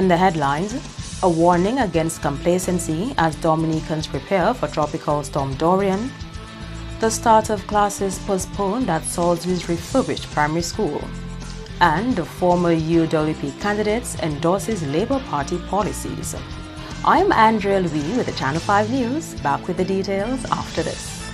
In the headlines, a warning against complacency as Dominicans prepare for Tropical Storm Dorian. The start of classes postponed at Salisbury's refurbished primary school. And the former UWP candidates endorses Labour Party policies. I'm Andrea Louis with the Channel 5 News. Back with the details after this.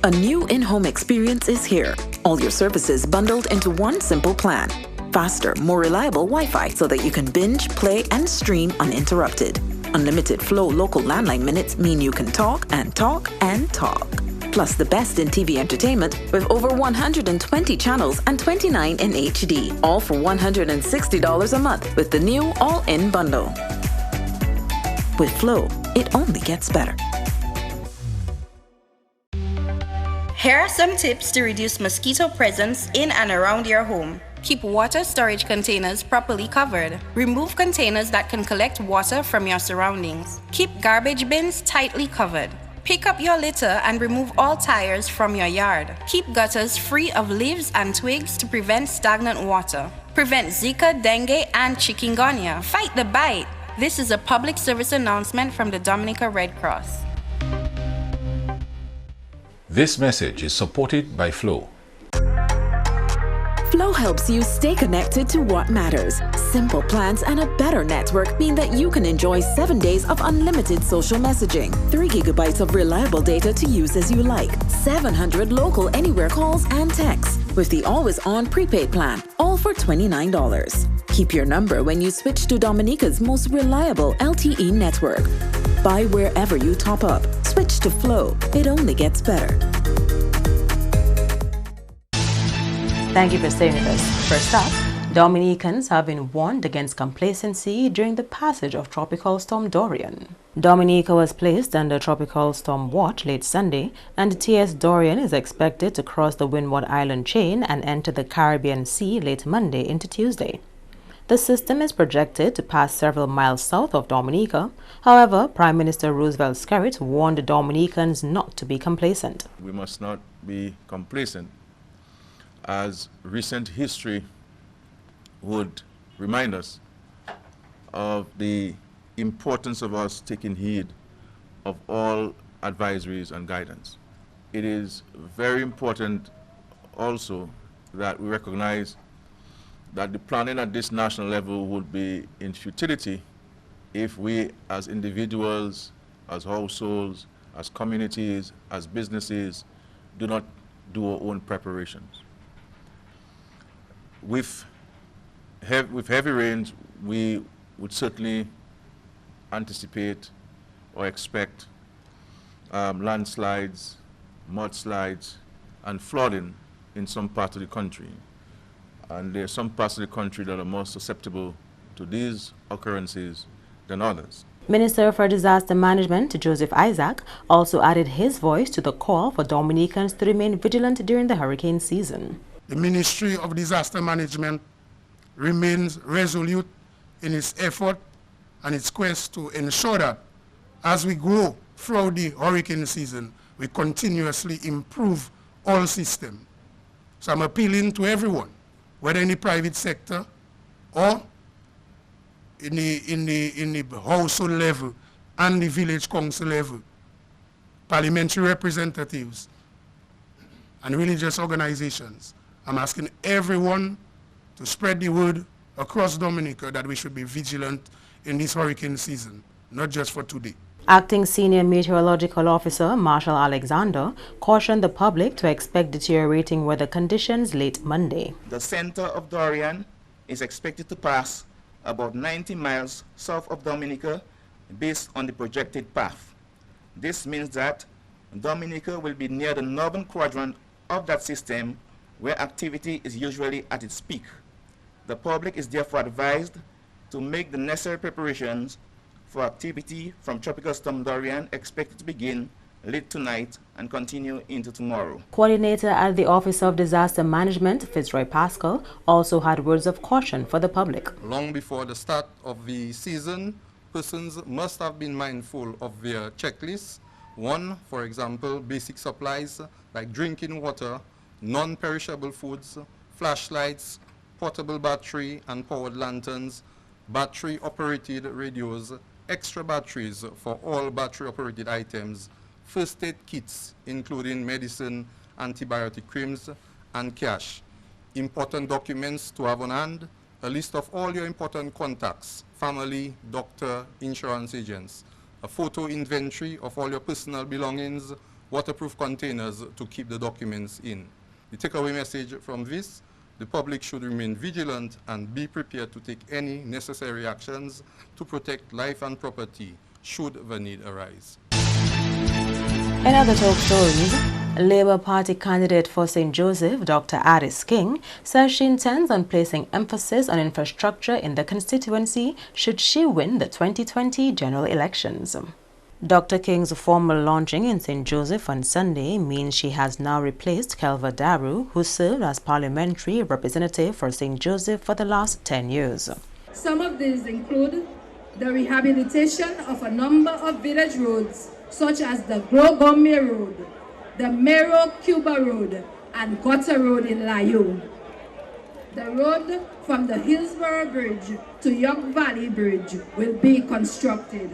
A new in-home experience is here. All your services bundled into one simple plan. Faster, more reliable Wi-Fi so that you can binge, play, and stream uninterrupted. Unlimited Flow local landline minutes mean you can talk and talk and talk. Plus the best in TV entertainment with over 120 channels and 29 in HD. All for $160 a month with the new all-in bundle. With Flow, it only gets better. Here are some tips to reduce mosquito presence in and around your home. Keep water storage containers properly covered. Remove containers that can collect water from your surroundings. Keep garbage bins tightly covered. Pick up your litter and remove all tires from your yard. Keep gutters free of leaves and twigs to prevent stagnant water. Prevent Zika, dengue, and chikungunya. Fight the bite. This is a public service announcement from the Dominica Red Cross. This message is supported by Flow. Flow helps you stay connected to what matters. Simple plans and a better network mean that you can enjoy 7 days of unlimited social messaging, 3 gigabytes of reliable data to use as you like, 700 local anywhere calls and texts, with the always-on prepaid plan, all for $29. Keep your number when you switch to Dominica's most reliable LTE network. Buy wherever you top up. Switch to Flow. It only gets better. Thank you for staying with us. First up, Dominicans have been warned against complacency during the passage of Tropical Storm Dorian. Dominica was placed under Tropical Storm Watch late Sunday, and TS Dorian is expected to cross the Windward Island chain and enter the Caribbean Sea late Monday into Tuesday. The system is projected to pass several miles south of Dominica. However, Prime Minister Roosevelt Skerrit warned Dominicans not to be complacent. We must not be complacent, as recent history would remind us of the importance of us taking heed of all advisories and guidance. It is very important also that we recognize that the planning at this national level would be in futility if we as individuals, as households, as communities, as businesses do not do our own preparations. With heavy rains, we would certainly anticipate or expect landslides, mudslides, and flooding in some parts of the country. And there are some parts of the country that are more susceptible to these occurrences than others. Minister for Disaster Management Joseph Isaac also added his voice to the call for Dominicans to remain vigilant during the hurricane season. The Ministry of Disaster Management remains resolute in its effort and its quest to ensure that as we grow throughout the hurricane season, we continuously improve all systems. So I'm appealing to everyone, whether in the private sector or in the household level and the village council level, parliamentary representatives and religious organizations. I'm asking everyone to spread the word across Dominica that we should be vigilant in this hurricane season, not just for today. Acting Senior Meteorological Officer Marshall Alexander cautioned the public to expect deteriorating weather conditions late Monday. The center of Dorian is expected to pass about 90 miles south of Dominica based on the projected path. This means that Dominica will be near the northern quadrant of that system where activity is usually at its peak. The public is therefore advised to make the necessary preparations for activity from Tropical Storm Dorian, expected to begin late tonight and continue into tomorrow. Coordinator at the Office of Disaster Management, Fitzroy Pascal, also had words of caution for the public. Long before the start of the season, persons must have been mindful of their checklists. One, for example, basic supplies like drinking water, non-perishable foods, flashlights, portable battery and powered lanterns, battery-operated radios, extra batteries for all battery-operated items, first aid kits, including medicine, antibiotic creams, and cash. Important documents to have on hand, a list of all your important contacts, family, doctor, insurance agents, a photo inventory of all your personal belongings, waterproof containers to keep the documents in. The takeaway message from this: the public should remain vigilant and be prepared to take any necessary actions to protect life and property should the need arise. In other top stories, Labour Party candidate for St. Joseph, Dr. Addis King, says she intends on placing emphasis on infrastructure in the constituency should she win the 2020 general elections. Dr. King's formal launching in St. Joseph on Sunday means she has now replaced Kelva Daru, who served as parliamentary representative for St. Joseph for the last 10 years. Some of these include the rehabilitation of a number of village roads, such as the Glogombe Road, the Mero Cuba Road, and Gutter Road in Layo. The road from the Hillsborough Bridge to York Valley Bridge will be constructed.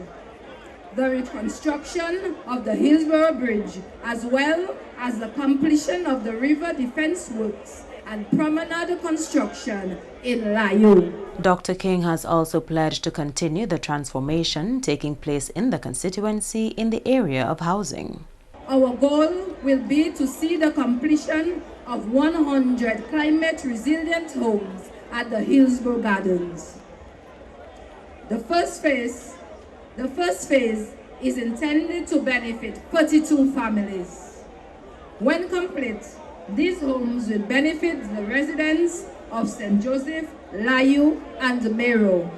The reconstruction of the Hillsborough Bridge, as well as the completion of the river defense works and promenade construction in Layo. Dr. King has also pledged to continue the transformation taking place in the constituency in the area of housing. Our goal will be to see the completion of 100 climate-resilient homes at the Hillsborough Gardens. The first phase is intended to benefit 32 families. When complete, these homes will benefit the residents of St. Joseph, Layo, and Mero.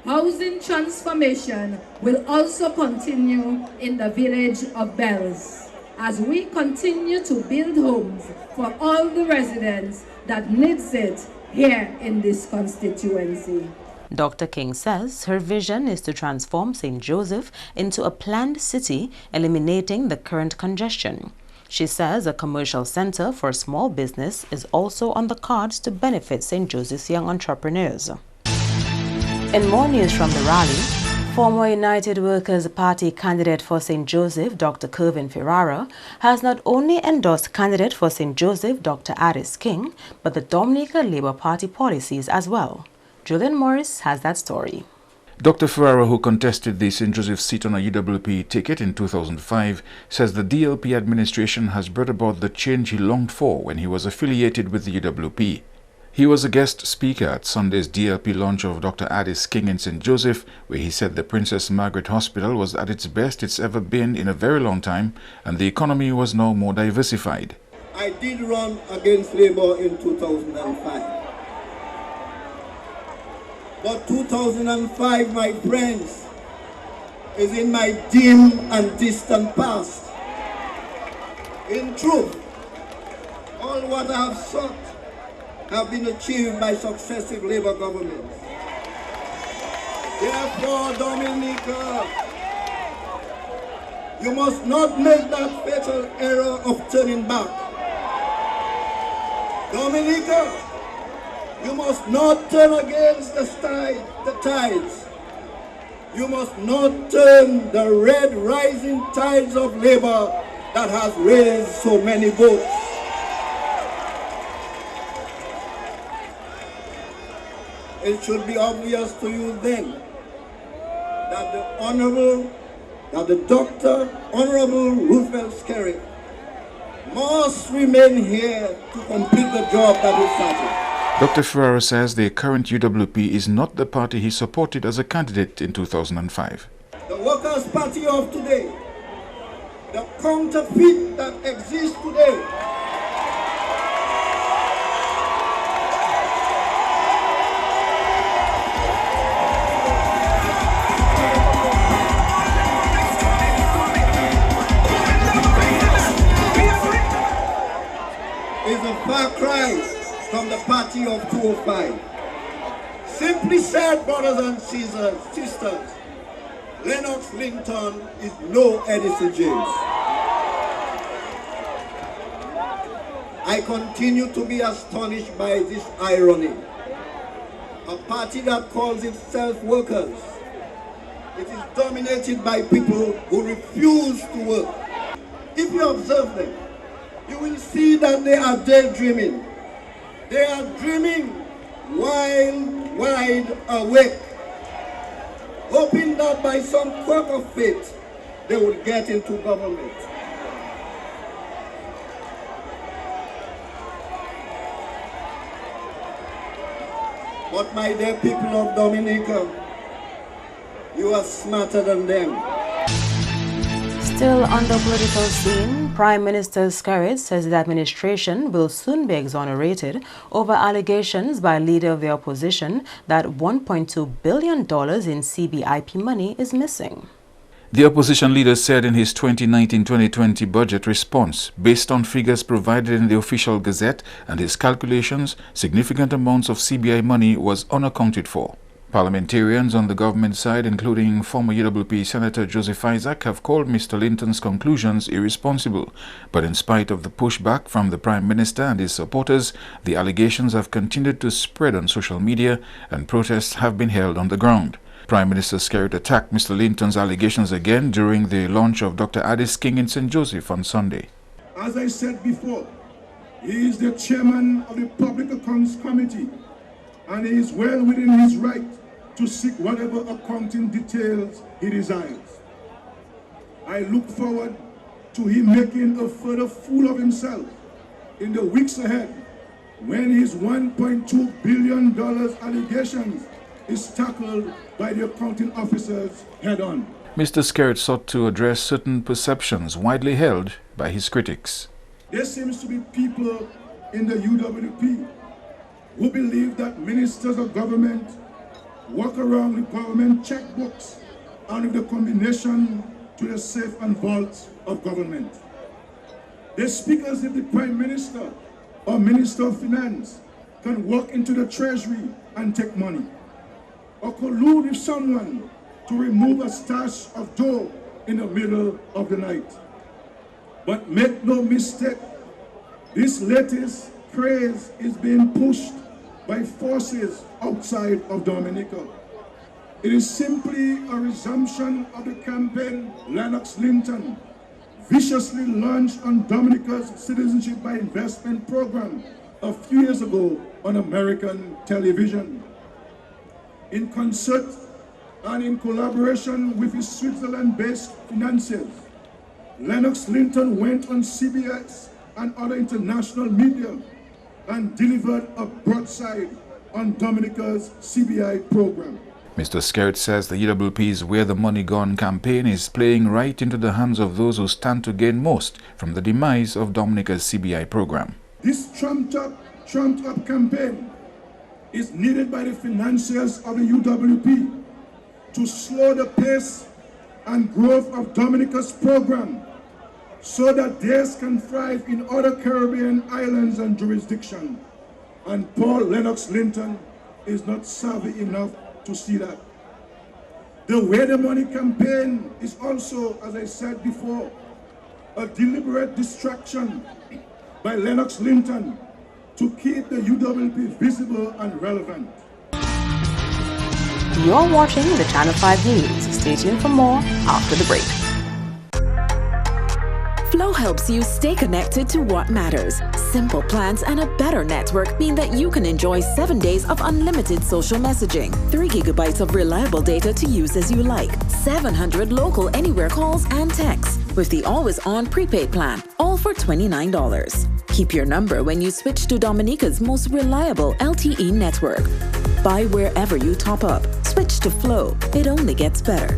Housing transformation will also continue in the village of Bells as we continue to build homes for all the residents that needs it here in this constituency. Dr. King says her vision is to transform St. Joseph into a planned city, eliminating the current congestion. She says a commercial center for small business is also on the cards to benefit St. Joseph's young entrepreneurs. In more news from the rally, former United Workers' Party candidate for St. Joseph, Dr. Kervin Ferrara, has not only endorsed candidate for St. Joseph, Dr. Addis King, but the Dominica Labour Party policies as well. Julian Morris has that story. Dr. Ferrara, who contested the St. Joseph seat on a UWP ticket in 2005, says the DLP administration has brought about the change he longed for when he was affiliated with the UWP. He was a guest speaker at Sunday's DLP launch of Dr. Addis King in St. Joseph, where he said the Princess Margaret Hospital was at its best it's ever been in a very long time, and the economy was now more diversified. I did run against Labour in 2005. But 2005, my friends, is in my dim and distant past. In truth, all what I have sought have been achieved by successive Labour governments. Therefore, Dominica, you must not make that fatal error of turning back. Dominica, you must not turn against the tides. You must not turn the red rising tides of Labour that has raised so many votes. It should be obvious to you then that the Dr. Honorable Roosevelt Skerry must remain here to complete the job that is started. Dr. Ferrara says the current UWP is not the party he supported as a candidate in 2005. The Workers' Party of today, the counterfeit that exists today, is a far cry from the party of 205. Simply said, brothers and sisters, Lennox Linton is no Edison James. I continue to be astonished by this irony. a party that calls itself workers. It is dominated by people who refuse to work. If you observe them, you will see that they are daydreaming. They are dreaming while wide awake, hoping that by some quirk of fate, they will get into government. But my dear people of Dominica, you are smarter than them. Still on the political scene, Prime Minister Skerrit says the administration will soon be exonerated over allegations by leader of the opposition that $1.2 billion in CBIP money is missing. The opposition leader said in his 2019-2020 budget response, based on figures provided in the official gazette and his calculations, significant amounts of CBI money was unaccounted for. Parliamentarians on the government side, including former UWP Senator Joseph Isaac, have called Mr. Linton's conclusions irresponsible. But in spite of the pushback from the Prime Minister and his supporters, the allegations have continued to spread on social media and protests have been held on the ground. Prime Minister Skerrit attacked Mr. Linton's allegations again during the launch of Dr. Addis King in St. Joseph on Sunday. As I said before, he is the chairman of the Public Accounts Committee, and he is well within his right to seek whatever accounting details he desires. I look forward to him making a further fool of himself in the weeks ahead when his $1.2 billion allegations is tackled by the accounting officers head-on. Mr. Skerrit sought to address certain perceptions widely held by his critics. There seems to be people in the UWP who believe that ministers of government walk around with government checkbooks and with the combination to the safe and vaults of government. They speak as if the Prime Minister or Minister of Finance can walk into the Treasury and take money, or collude with someone to remove a stash of dough in the middle of the night. But make no mistake, this latest craze is being pushed by forces outside of Dominica. It is simply a resumption of the campaign Lennox Linton viciously launched on Dominica's Citizenship by Investment program a few years ago on American television. In concert and in collaboration with his Switzerland-based financiers, Lennox Linton went on CBS and other international media and delivered a broadside on Dominica's CBI program. Mr. Skerrit says the UWP's Where the Money Gone campaign is playing right into the hands of those who stand to gain most from the demise of Dominica's CBI program. This trumped-up campaign is needed by the financiers of the UWP to slow the pace and growth of Dominica's program so that theirs can thrive in other Caribbean islands and jurisdictions. And Paul Lennox Linton is not savvy enough to see that. The Where the Money campaign is also, as I said before, a deliberate distraction by Lennox Linton to keep the UWP visible and relevant. You're watching the Channel 5 News. Stay tuned for more after the break. Flow helps you stay connected to what matters. Simple plans and a better network mean that you can enjoy 7 days of unlimited social messaging, 3 gigabytes of reliable data to use as you like, 700 local anywhere calls and texts with the always-on prepaid plan, all for $29. Keep your number when you switch to Dominica's most reliable LTE network. Buy wherever you top up. Switch to Flow. It only gets better.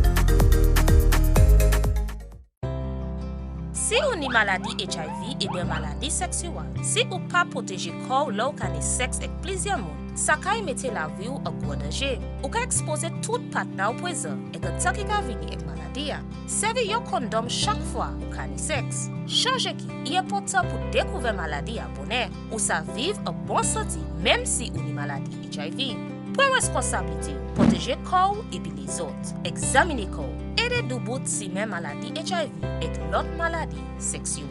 Si ou ni maladi HIV et bien maladi sexuelle, si ou pas protéger corps là ou kane sexe avec plusieurs monde, ça kay mette la vie ou en gros danger. Ou ka expose tout partenaire au poison et que ça qui ka vini avec maladie. Servi yon condom chaque fois ou kane sexe. Changer qui est important pour découvrir maladie à bonheur ou ça vivre en bonne santé même si ou ni maladie HIV. Pour responsabilité, protéger corps et puis les autres. Examiner corps. Aider du bout si même maladie HIV et l'autre maladie sexuelle.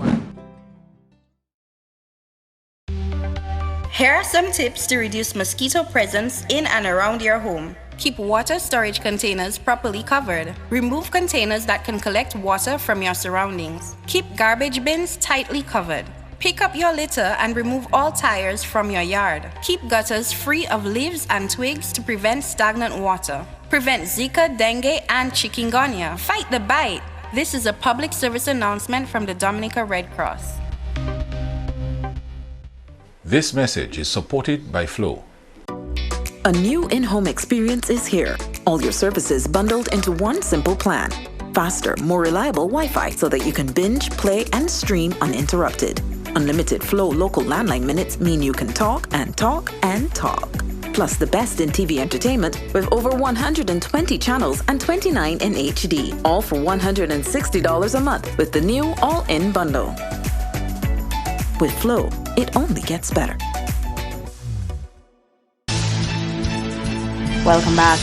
Here are some tips to reduce mosquito presence in and around your home. Keep water storage containers properly covered. Remove containers that can collect water from your surroundings. Keep garbage bins tightly covered. Pick up your litter and remove all tires from your yard. Keep gutters free of leaves and twigs to prevent stagnant water. Prevent Zika, dengue, and chikungunya. Fight the bite. This is a public service announcement from the Dominica Red Cross. This message is supported by Flow. A new in-home experience is here. All your services bundled into one simple plan. Faster, more reliable Wi-Fi so that you can binge, play, and stream uninterrupted. Unlimited Flow local landline minutes mean you can talk and talk and talk. Plus the best in TV entertainment with over 120 channels and 29 in HD. All for $160 a month with the new all-in bundle. With Flow, it only gets better. Welcome back.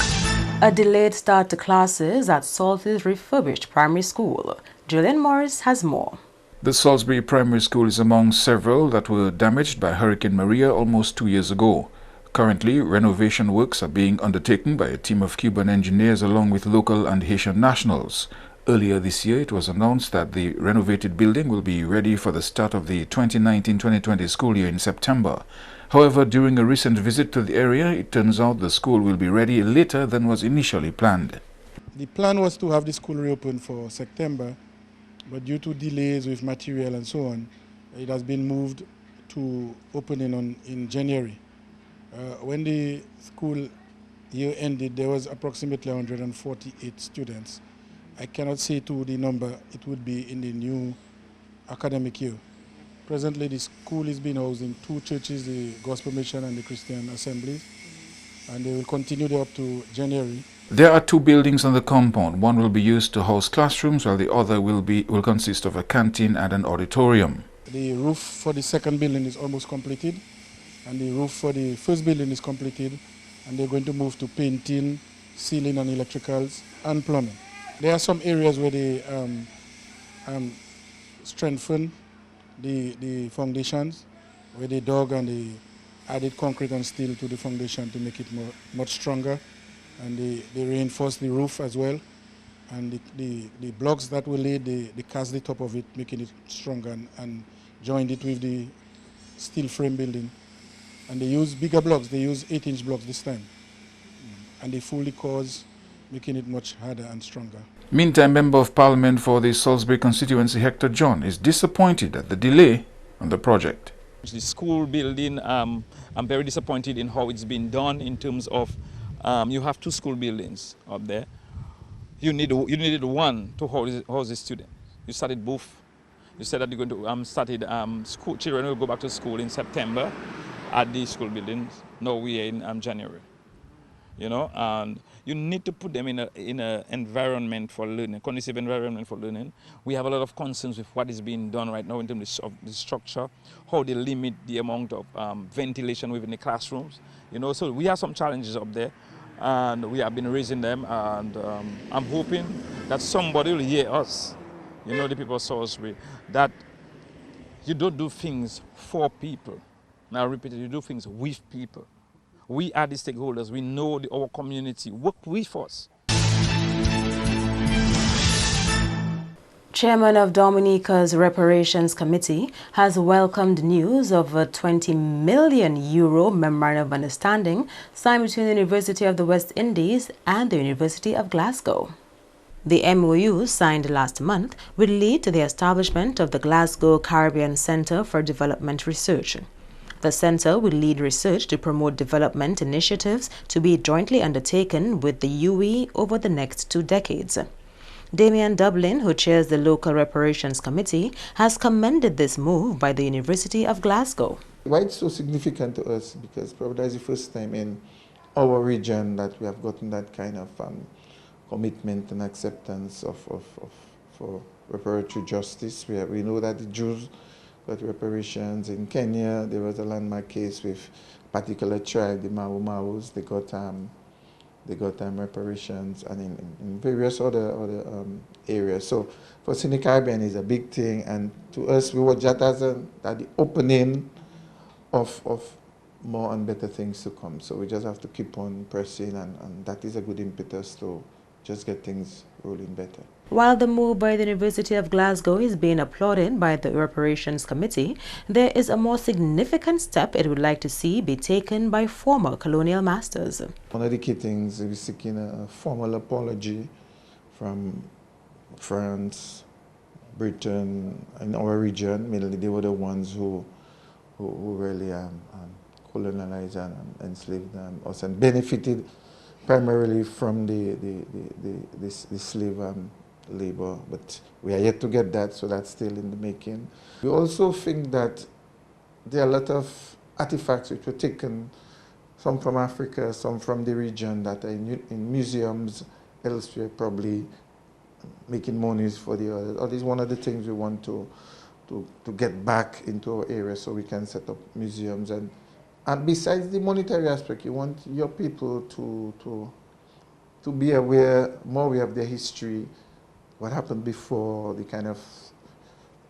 A delayed start to classes at Salisbury's refurbished primary school. Julian Morris has more. The Salisbury Primary School is among several that were damaged by Hurricane Maria almost 2 years ago. Currently, renovation works are being undertaken by a team of Cuban engineers along with local and Haitian nationals. Earlier this year, it was announced that the renovated building will be ready for the start of the 2019-2020 school year in September. However, during a recent visit to the area, it turns out the school will be ready later than was initially planned. The plan was to have the school reopened for September, but due to delays with material and so on, it has been moved to opening in January. When the school year ended, there was approximately 148 students. I cannot say to the number it would be in the new academic year. Presently, the school is being housed in two churches, the Gospel Mission and the Christian Assemblies, and they will continue there up to January. There are two buildings on the compound. One will be used to house classrooms, while the other will consist of a canteen and an auditorium. The roof for the second building is almost completed, and the roof for the first building is completed, and they're going to move to painting, ceiling and electricals, and plumbing. There are some areas where they strengthen the foundations, where they dug and they added concrete and steel to the foundation to make it much stronger, and they reinforced the roof as well, and the blocks that were laid, they cast the top of it, making it stronger, and joined it with the steel frame building. And they use bigger blocks, they use 8-inch blocks this time, and they fully cause, making it much harder and stronger. Meantime, Member of Parliament for the Salisbury constituency, Hector John, is disappointed at the delay on the project. The school building, I'm very disappointed in how it's been done in terms of you have two school buildings up there. You needed one to house the students. You started both. You said that you're going to school children will go back to school in September at the school buildings. Now we are in January. You know, and you need to put them in a environment for learning, conducive environment for learning. We have a lot of concerns with what is being done right now in terms of the structure, how they limit the amount of ventilation within the classrooms. You know, so we have some challenges up there, and we have been raising them, and I'm hoping that somebody will hear us, you know, the people of Salisbury, that you don't do things for people. Now I repeat it, you do things with people. We are the stakeholders. We know our community. Work with us. Chairman of Dominica's Reparations Committee has welcomed news of a €20 million memorandum of understanding signed between the University of the West Indies and the University of Glasgow. The MOU, signed last month, will lead to the establishment of the Glasgow Caribbean Centre for Development Research. The centre will lead research to promote development initiatives to be jointly undertaken with the UE over the next 2 decades. Damian Dublin, who chairs the local reparations committee, has commended this move by the University of Glasgow. Why it's so significant to us, because probably that's the first time in our region that we have gotten that kind of commitment and acceptance for reparatory justice. We know that the Jews got reparations in Kenya. There was a landmark case with a particular tribe, the Maus. They got reparations, and in various other areas. So for us in the Caribbean is a big thing, and to us we watch that as the opening of more and better things to come. So we just have to keep on pressing, and that is a good impetus to just get things rolling better. While the move by the University of Glasgow is being applauded by the Reparations Committee, there is a more significant step it would like to see be taken by former colonial masters. One of the key things is seeking a formal apology from France, Britain, and our region. Mainly they were the ones who really colonized and enslaved us and benefited primarily from the slave labor, but we are yet to get that, so that's still in the making. We also think that there are a lot of artifacts which were taken, some from Africa, some from the region, that are in museums elsewhere, probably making monies for the others. That is one of the things we want to get back into our area so we can set up museums. And besides the monetary aspect, you want your people to be aware, more aware of their history, what happened before, the kind of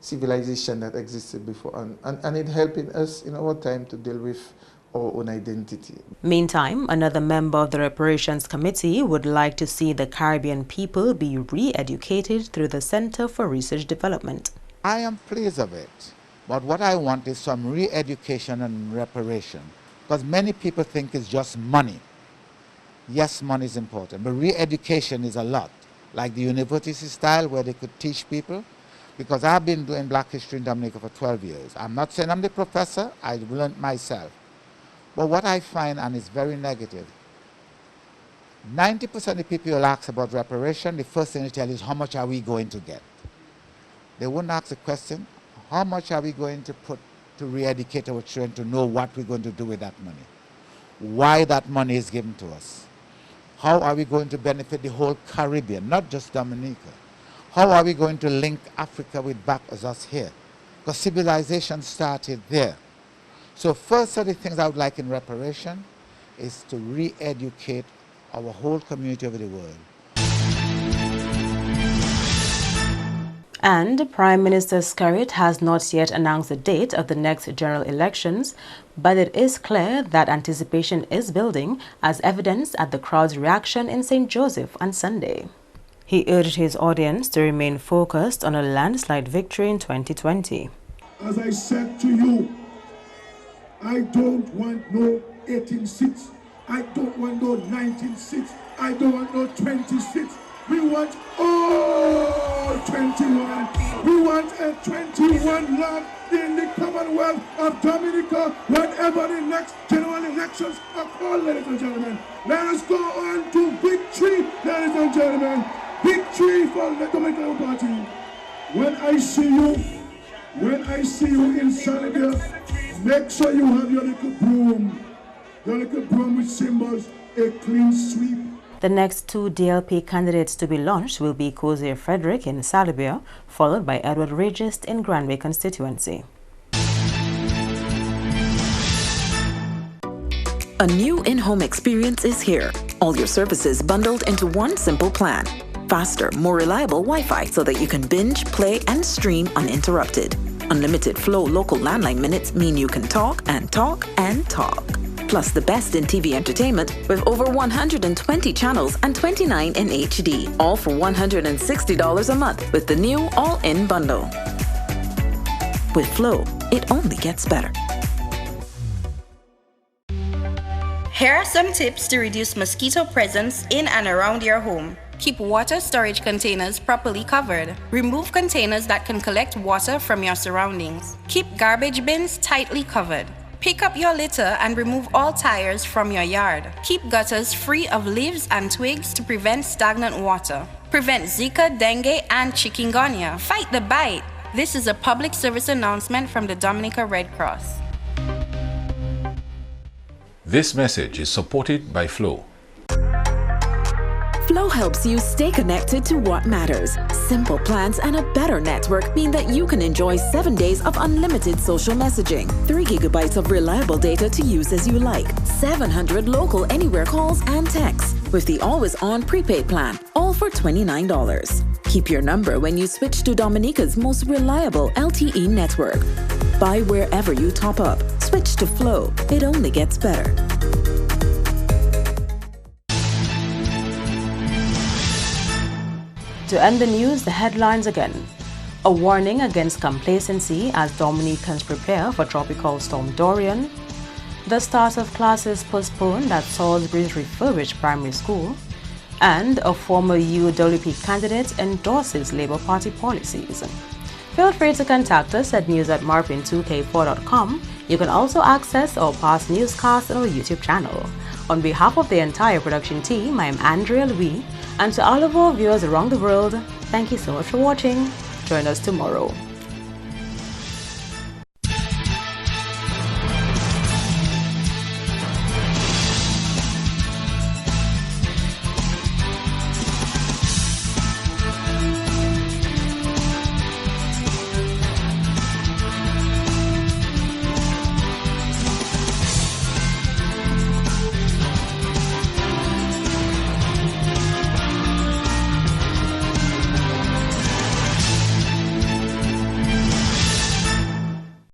civilization that existed before, and it helping us in our time to deal with our own identity. Meantime, another member of the Reparations Committee would like to see the Caribbean people be re-educated through the Center for Research Development. I am pleased of it, but what I want is some re-education and reparation, because many people think it's just money. Yes, money is important, but re-education is a lot. Like the university style where they could teach people, because I've been doing Black history in Dominica for 12 years. I'm not saying I'm the professor, I learned myself. But what I find, and it's very negative, 90% of the people who ask about reparation, the first thing they tell you is how much are we going to get? They wouldn't ask the question, how much are we going to put to re-educate our children to know what we're going to do with that money? Why that money is given to us? How are we going to benefit the whole Caribbean, not just Dominica? How are we going to link Africa with back as us here? Because civilization started there. So first of the things I would like in reparation is to re-educate our whole community over the world. And Prime Minister Skerrit has not yet announced the date of the next general elections, but it is clear that anticipation is building, as evidenced at the crowd's reaction in St. Joseph on Sunday. He urged his audience to remain focused on a landslide victory in 2020. As I said to you, I don't want no 18 seats. I don't want no 19 seats. I don't want no 20 seats. We want all 21. We want a 21 lot in the Commonwealth of Dominica whenever the next general elections are called, ladies and gentlemen. Let us go on to victory, ladies and gentlemen. Victory for the Dominican Party. When I see you in Salibia, make sure you have your little broom which symbols a clean sweep. The next two DLP candidates to be launched will be Cozier Frederick in Salibia, followed by Edward Regist in Granby constituency. A new in-home experience is here. All your services bundled into one simple plan. Faster, more reliable Wi-Fi so that you can binge, play, and stream uninterrupted. Unlimited Flow local landline minutes mean you can talk and talk and talk. Plus the best in TV entertainment with over 120 channels and 29 in HD, all for $160 a month with the new all-in bundle. With Flow, it only gets better. Here are some tips to reduce mosquito presence in and around your home. Keep water storage containers properly covered. Remove containers that can collect water from your surroundings. Keep garbage bins tightly covered. Pick up your litter and remove all tires from your yard. Keep gutters free of leaves and twigs to prevent stagnant water. Prevent Zika, dengue, and chikungunya. Fight the bite. This is a public service announcement from the Dominica Red Cross. This message is supported by Flow. Flow helps you stay connected to what matters. Simple plans and a better network mean that you can enjoy 7 days of unlimited social messaging, 3 gigabytes of reliable data to use as you like, 700 local anywhere calls and texts, with the always-on prepaid plan, all for $29. Keep your number when you switch to Dominica's most reliable LTE network. Buy wherever you top up. Switch to Flow. It only gets better. To end the news, the headlines again. A warning against complacency as Dominicans prepare for Tropical Storm Dorian. The start of classes postponed at Salisbury's refurbished primary school. And a former UWP candidate endorses Labour Party policies. Feel free to contact us at news@marpin2k4.com. You can also access our past newscasts on our YouTube channel. On behalf of the entire production team, I am Andrea Louis, and to all of our viewers around the world, thank you so much for watching. Join us tomorrow.